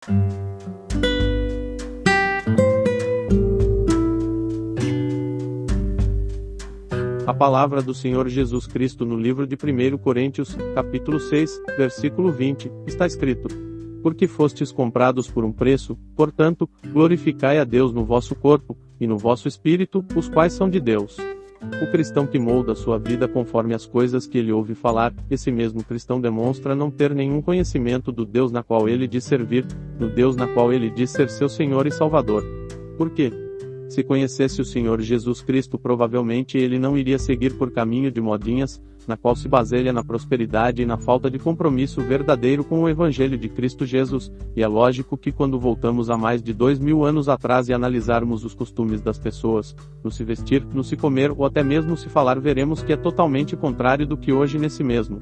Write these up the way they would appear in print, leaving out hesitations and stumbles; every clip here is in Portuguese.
A palavra do Senhor Jesus Cristo no livro de 1 Coríntios, capítulo 6, versículo 20, está escrito: Porque fostes comprados por um preço, portanto, glorificai a Deus no vosso corpo, e no vosso espírito, os quais são de Deus. O cristão que molda sua vida conforme as coisas que ele ouve falar, esse mesmo cristão demonstra não ter nenhum conhecimento do Deus na qual ele diz servir, do Deus na qual ele diz ser seu Senhor e Salvador. Por quê? Se conhecesse o Senhor Jesus Cristo, provavelmente ele não iria seguir por caminho de modinhas, na qual se baseia na prosperidade e na falta de compromisso verdadeiro com o Evangelho de Cristo Jesus, e é lógico que quando voltamos a mais de 2000 anos atrás e analisarmos os costumes das pessoas, no se vestir, no se comer ou até mesmo se falar, veremos que é totalmente contrário do que hoje nesse mesmo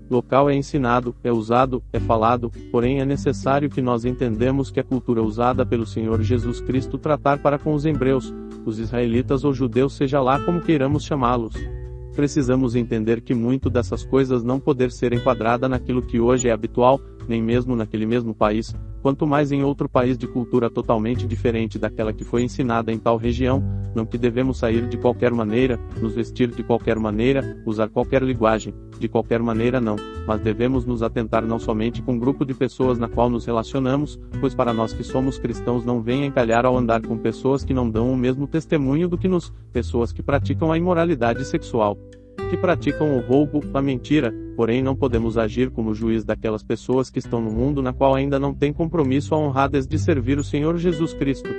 local é ensinado, é usado, é falado, porém é necessário que nós entendamos que a cultura usada pelo Senhor Jesus Cristo tratar para com os hebreus, os israelitas ou judeus, seja lá como queiramos chamá-los. Precisamos entender que muito dessas coisas não poder ser enquadrada naquilo que hoje é habitual, nem mesmo naquele mesmo país, quanto mais em outro país de cultura totalmente diferente daquela que foi ensinada em tal região, não que devemos sair de qualquer maneira, nos vestir de qualquer maneira, usar qualquer linguagem, de qualquer maneira não, mas devemos nos atentar não somente com o grupo de pessoas na qual nos relacionamos, pois para nós que somos cristãos não vem encalhar ao andar com pessoas que não dão o mesmo testemunho do que nos, pessoas que praticam a imoralidade sexual, que praticam o roubo, a mentira, porém não podemos agir como juiz daquelas pessoas que estão no mundo na qual ainda não tem compromisso a honrar desde servir o Senhor Jesus Cristo.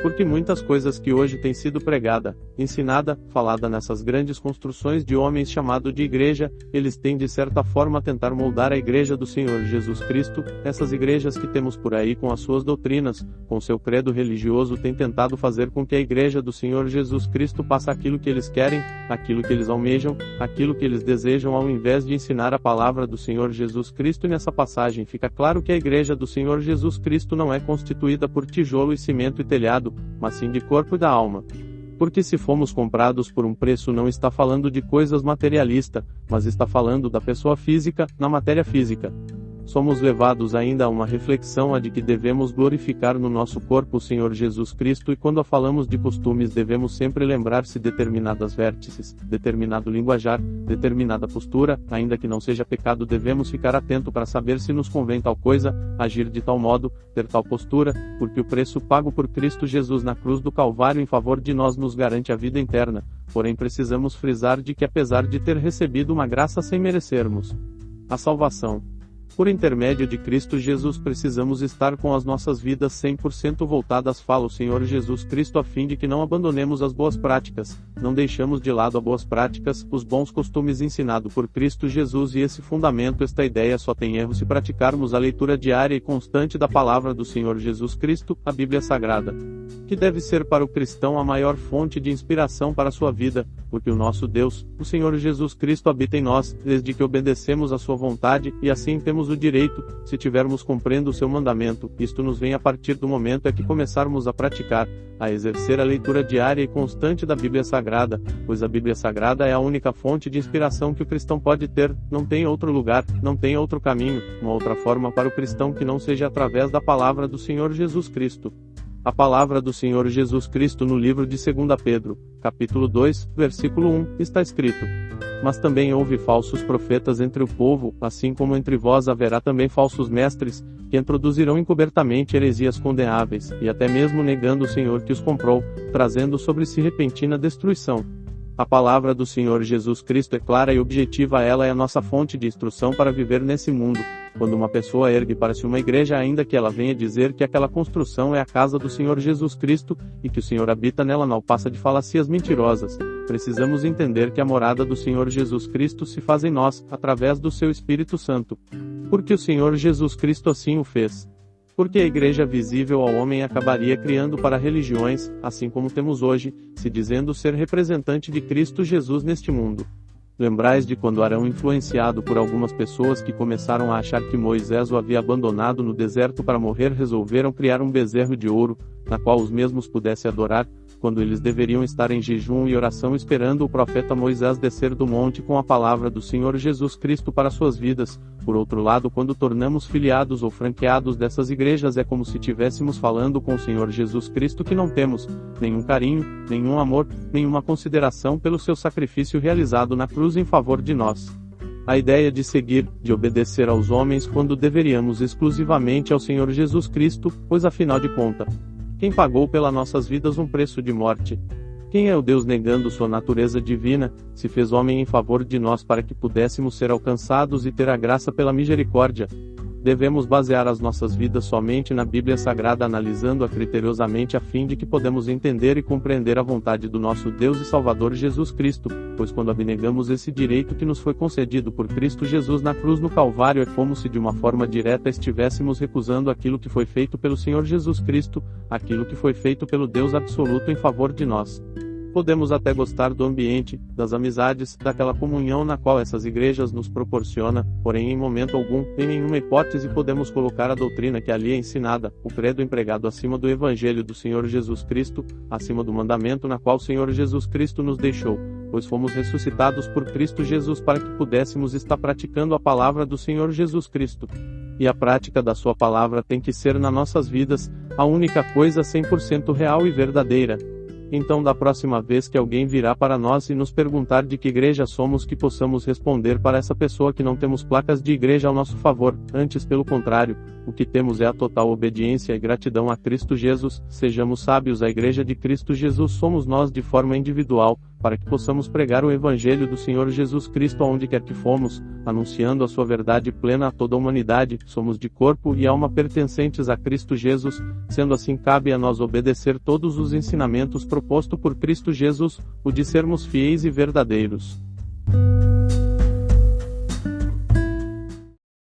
Porque muitas coisas que hoje têm sido pregada, ensinada, falada nessas grandes construções de homens chamado de igreja, eles têm de certa forma tentar moldar a igreja do Senhor Jesus Cristo, essas igrejas que temos por aí com as suas doutrinas, com seu credo religioso, têm tentado fazer com que a igreja do Senhor Jesus Cristo passe aquilo que eles querem, aquilo que eles almejam, aquilo que eles desejam, ao invés de ensinar a palavra do Senhor Jesus Cristo. E nessa passagem fica claro que a igreja do Senhor Jesus Cristo não é constituída por tijolo e cimento e telhado, mas sim de corpo e da alma. Porque se fomos comprados por um preço, não está falando de coisas materialistas, mas está falando da pessoa física, na matéria física. Somos levados ainda a uma reflexão a de que devemos glorificar no nosso corpo o Senhor Jesus Cristo, e quando falamos de costumes devemos sempre lembrar-se determinadas vértices, determinado linguajar, determinada postura, ainda que não seja pecado, devemos ficar atento para saber se nos convém tal coisa, agir de tal modo, ter tal postura, porque o preço pago por Cristo Jesus na cruz do Calvário em favor de nós nos garante a vida eterna, porém precisamos frisar de que apesar de ter recebido uma graça sem merecermos a salvação, por intermédio de Cristo Jesus, precisamos estar com as nossas vidas 100% voltadas, fala o Senhor Jesus Cristo, a fim de que não abandonemos as boas práticas, não deixamos de lado as boas práticas, os bons costumes ensinados por Cristo Jesus, e esse fundamento, esta ideia só tem erro se praticarmos a leitura diária e constante da palavra do Senhor Jesus Cristo, a Bíblia Sagrada, que deve ser para o cristão a maior fonte de inspiração para a sua vida, porque o nosso Deus, o Senhor Jesus Cristo, habita em nós, desde que obedecemos a sua vontade, e assim temos o direito, se tivermos cumprindo o seu mandamento. Isto nos vem a partir do momento em que começarmos a praticar, a exercer a leitura diária e constante da Bíblia Sagrada, pois a Bíblia Sagrada é a única fonte de inspiração que o cristão pode ter, não tem outro lugar, não tem outro caminho, uma outra forma para o cristão que não seja através da palavra do Senhor Jesus Cristo. A palavra do Senhor Jesus Cristo no livro de 2 Pedro, capítulo 2, versículo 1, está escrito: Mas também houve falsos profetas entre o povo, assim como entre vós haverá também falsos mestres, que introduzirão encobertamente heresias condenáveis, e até mesmo negando o Senhor que os comprou, trazendo sobre si repentina destruição. A palavra do Senhor Jesus Cristo é clara e objetiva, ela é a nossa fonte de instrução para viver nesse mundo. Quando uma pessoa ergue para si uma igreja, ainda que ela venha dizer que aquela construção é a casa do Senhor Jesus Cristo, e que o Senhor habita nela, não passa de falacias mentirosas. Precisamos entender que a morada do Senhor Jesus Cristo se faz em nós, através do seu Espírito Santo. Porque o Senhor Jesus Cristo assim o fez. Porque a igreja visível ao homem acabaria criando para religiões, assim como temos hoje, se dizendo ser representante de Cristo Jesus neste mundo. Lembrais de quando Arão, influenciado por algumas pessoas que começaram a achar que Moisés o havia abandonado no deserto para morrer, resolveram criar um bezerro de ouro, na qual os mesmos pudessem adorar, quando eles deveriam estar em jejum e oração esperando o profeta Moisés descer do monte com a palavra do Senhor Jesus Cristo para suas vidas. Por outro lado, quando tornamos filiados ou franqueados dessas igrejas, é como se estivéssemos falando com o Senhor Jesus Cristo que não temos nenhum carinho, nenhum amor, nenhuma consideração pelo seu sacrifício realizado na cruz em favor de nós. A ideia de seguir, de obedecer aos homens quando deveríamos exclusivamente ao Senhor Jesus Cristo, pois afinal de contas, quem pagou pelas nossas vidas um preço de morte? Quem é o Deus negando sua natureza divina, se fez homem em favor de nós para que pudéssemos ser alcançados e ter a graça pela misericórdia? Devemos basear as nossas vidas somente na Bíblia Sagrada, analisando-a criteriosamente a fim de que podemos entender e compreender a vontade do nosso Deus e Salvador Jesus Cristo, pois quando abnegamos esse direito que nos foi concedido por Cristo Jesus na cruz no Calvário, é como se de uma forma direta estivéssemos recusando aquilo que foi feito pelo Senhor Jesus Cristo, aquilo que foi feito pelo Deus absoluto em favor de nós. Podemos até gostar do ambiente, das amizades, daquela comunhão na qual essas igrejas nos proporcionam, porém em momento algum, em nenhuma hipótese podemos colocar a doutrina que ali é ensinada, o credo empregado acima do Evangelho do Senhor Jesus Cristo, acima do mandamento na qual o Senhor Jesus Cristo nos deixou, pois fomos ressuscitados por Cristo Jesus para que pudéssemos estar praticando a palavra do Senhor Jesus Cristo. E a prática da sua palavra tem que ser nas nossas vidas, a única coisa 100% real e verdadeira. Então, da próxima vez que alguém virá para nós e nos perguntar de que igreja somos, que possamos responder para essa pessoa que não temos placas de igreja ao nosso favor, antes pelo contrário, o que temos é a total obediência e gratidão a Cristo Jesus. Sejamos sábios, a igreja de Cristo Jesus somos nós de forma individual, para que possamos pregar o Evangelho do Senhor Jesus Cristo aonde quer que fomos, anunciando a sua verdade plena a toda a humanidade. Somos de corpo e alma pertencentes a Cristo Jesus, sendo assim cabe a nós obedecer todos os ensinamentos proposto por Cristo Jesus, o de sermos fiéis e verdadeiros.